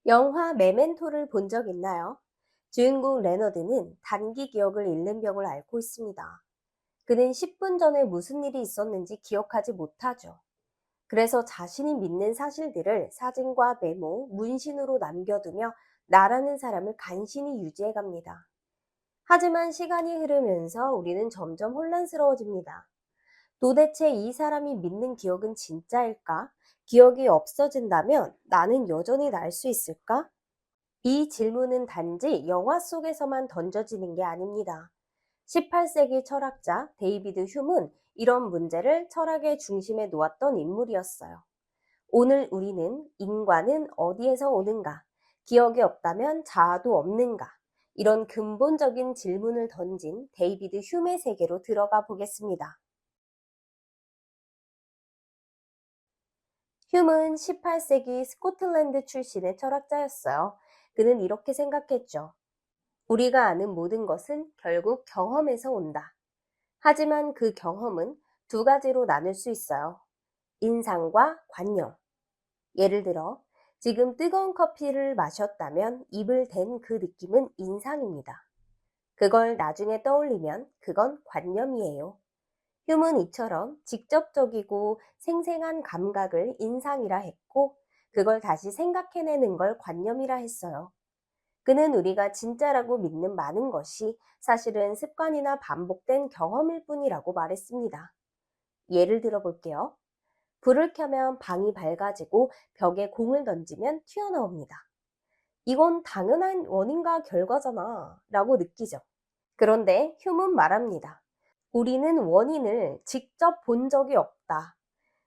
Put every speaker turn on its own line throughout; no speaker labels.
영화 메멘토를 본 적 있나요? 주인공 레너드는 단기 기억을 잃는 병을 앓고 있습니다. 그는 10분 전에 무슨 일이 있었는지 기억하지 못하죠. 그래서 자신이 믿는 사실들을 사진과 메모, 문신으로 남겨두며 나라는 사람을 간신히 유지해 갑니다. 하지만 시간이 흐르면서 우리는 점점 혼란스러워집니다. 도대체 이 사람이 믿는 기억은 진짜일까? 기억이 없어진다면 나는 여전히 날 수 있을까? 이 질문은 단지 영화 속에서만 던져지는 게 아닙니다. 18세기 철학자 데이비드 휴문 이런 문제를 철학의 중심에 놓았던 인물이었어요. 오늘 우리는 인과는 어디에서 오는가? 기억이 없다면 자아도 없는가? 이런 근본적인 질문을 던진 데이비드 휴메의 세계로 들어가 보겠습니다. 휴문 18세기 스코틀랜드 출신의 철학자였어요. 그는 이렇게 생각했죠. 우리가 아는 모든 것은 결국 경험에서 온다. 하지만 그 경험은 두 가지로 나눌 수 있어요. 인상과 관념. 예를 들어, 지금 뜨거운 커피를 마셨다면 입을 댄 그 느낌은 인상입니다. 그걸 나중에 떠올리면 그건 관념이에요. 휴문 이처럼 직접적이고 생생한 감각을 인상이라 했고, 그걸 다시 생각해내는 걸 관념이라 했어요. 그는 우리가 진짜라고 믿는 많은 것이 사실은 습관이나 반복된 경험일 뿐이라고 말했습니다. 예를 들어 볼게요. 불을 켜면 방이 밝아지고 벽에 공을 던지면 튀어나옵니다. 이건 당연한 원인과 결과잖아 라고 느끼죠. 그런데 휴문 말합니다. 우리는 원인을 직접 본 적이 없다.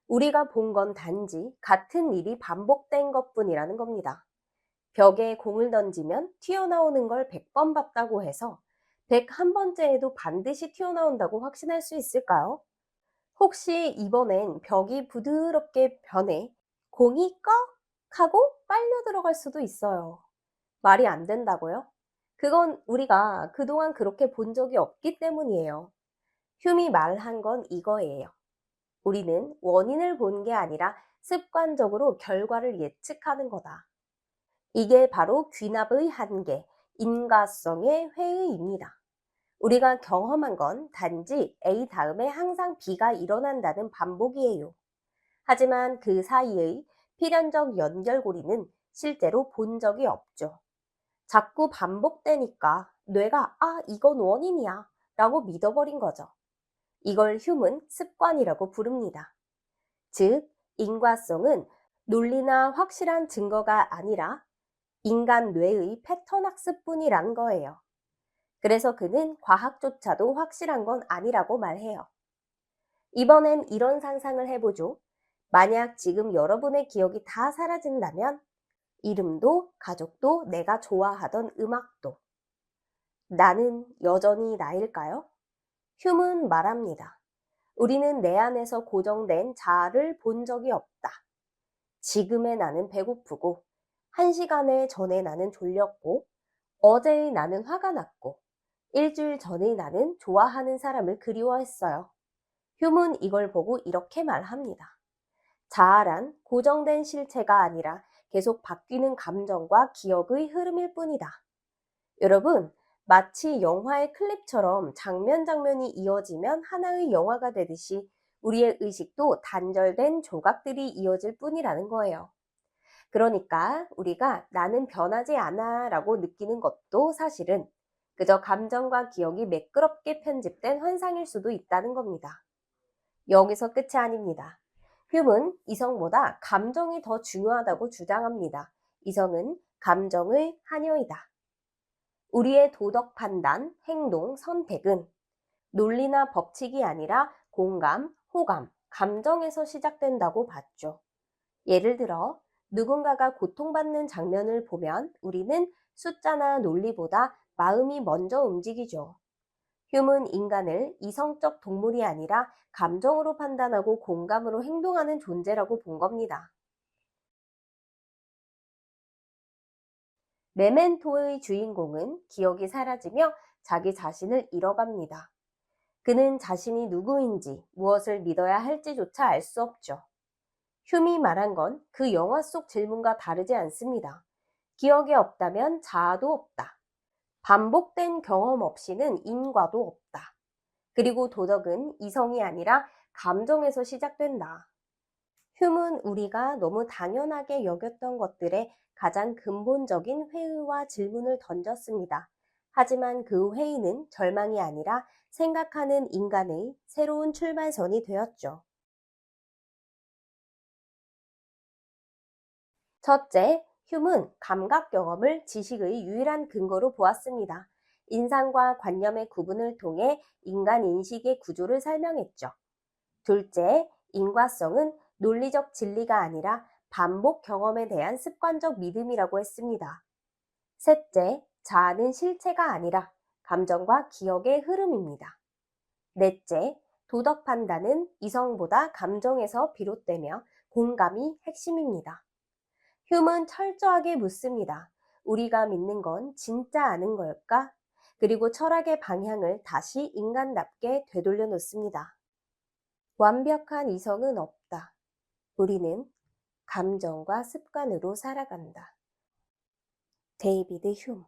우리가 본 건 단지 같은 일이 반복된 것뿐이라는 겁니다. 벽에 공을 던지면 튀어나오는 걸 100번 봤다고 해서 101번째에도 반드시 튀어나온다고 확신할 수 있을까요? 혹시 이번엔 벽이 부드럽게 변해 공이 꺽 하고 빨려 들어갈 수도 있어요. 말이 안 된다고요? 그건 우리가 그동안 그렇게 본 적이 없기 때문이에요. 휴미 말한 건 이거예요. 우리는 원인을 본 게 아니라 습관적으로 결과를 예측하는 거다. 이게 바로 귀납의 한계, 인과성의 회의입니다. 우리가 경험한 건 단지 A 다음에 항상 B가 일어난다는 반복이에요. 하지만 그 사이의 필연적 연결고리는 실제로 본 적이 없죠. 자꾸 반복되니까 뇌가 이건 원인이야 라고 믿어버린 거죠. 이걸 휴문 습관이라고 부릅니다. 즉, 인과성은 논리나 확실한 증거가 아니라 인간 뇌의 패턴 학습뿐이란 거예요. 그래서 그는 과학조차도 확실한 건 아니라고 말해요. 이번엔 이런 상상을 해보죠. 만약 지금 여러분의 기억이 다 사라진다면 이름도 가족도 내가 좋아하던 음악도 나는 여전히 나일까요? 휴문 말합니다. 우리는 내 안에서 고정된 자아를 본 적이 없다. 지금의 나는 배고프고 1시간에 전에 나는 졸렸고 어제의 나는 화가 났고 일주일 전의 나는 좋아하는 사람을 그리워했어요. 휴문 이걸 보고 이렇게 말합니다. 자아란 고정된 실체가 아니라 계속 바뀌는 감정과 기억의 흐름일 뿐이다. 여러분, 마치 영화의 클립처럼 장면 장면이 이어지면 하나의 영화가 되듯이 우리의 의식도 단절된 조각들이 이어질 뿐이라는 거예요. 그러니까 우리가 나는 변하지 않아 라고 느끼는 것도 사실은 그저 감정과 기억이 매끄럽게 편집된 환상일 수도 있다는 겁니다. 여기서 끝이 아닙니다. 휴문 이성보다 감정이 더 중요하다고 주장합니다. 이성은 감정의 한여이다. 우리의 도덕 판단, 행동, 선택은 논리나 법칙이 아니라 공감, 호감, 감정에서 시작된다고 봤죠. 예를 들어 누군가가 고통받는 장면을 보면 우리는 숫자나 논리보다 마음이 먼저 움직이죠. 휴문 인간을 이성적 동물이 아니라 감정으로 판단하고 공감으로 행동하는 존재라고 본 겁니다. 메멘토의 주인공은 기억이 사라지며 자기 자신을 잃어갑니다. 그는 자신이 누구인지 무엇을 믿어야 할지조차 알 수 없죠. 휴미 말한 건 그 영화 속 질문과 다르지 않습니다. 기억이 없다면 자아도 없다. 반복된 경험 없이는 인과도 없다. 그리고 도덕은 이성이 아니라 감정에서 시작된다. 휴은 우리가 너무 당연하게 여겼던 것들에 가장 근본적인 회의와 질문을 던졌습니다. 하지만 그 회의는 절망이 아니라 생각하는 인간의 새로운 출발선이 되었죠. 첫째, 휴은 감각 경험을 지식의 유일한 근거로 보았습니다. 인상과 관념의 구분을 통해 인간 인식의 구조를 설명했죠. 둘째, 인과성은 논리적 진리가 아니라 반복 경험에 대한 습관적 믿음이라고 했습니다. 셋째, 자아는 실체가 아니라 감정과 기억의 흐름입니다. 넷째, 도덕 판단은 이성보다 감정에서 비롯되며 공감이 핵심입니다. 휴은 철저하게 묻습니다. 우리가 믿는 건 진짜 아는 걸까? 그리고 철학의 방향을 다시 인간답게 되돌려 놓습니다. 완벽한 이성은 없다. 우리는 감정과 습관으로 살아간다. 데이비드 휴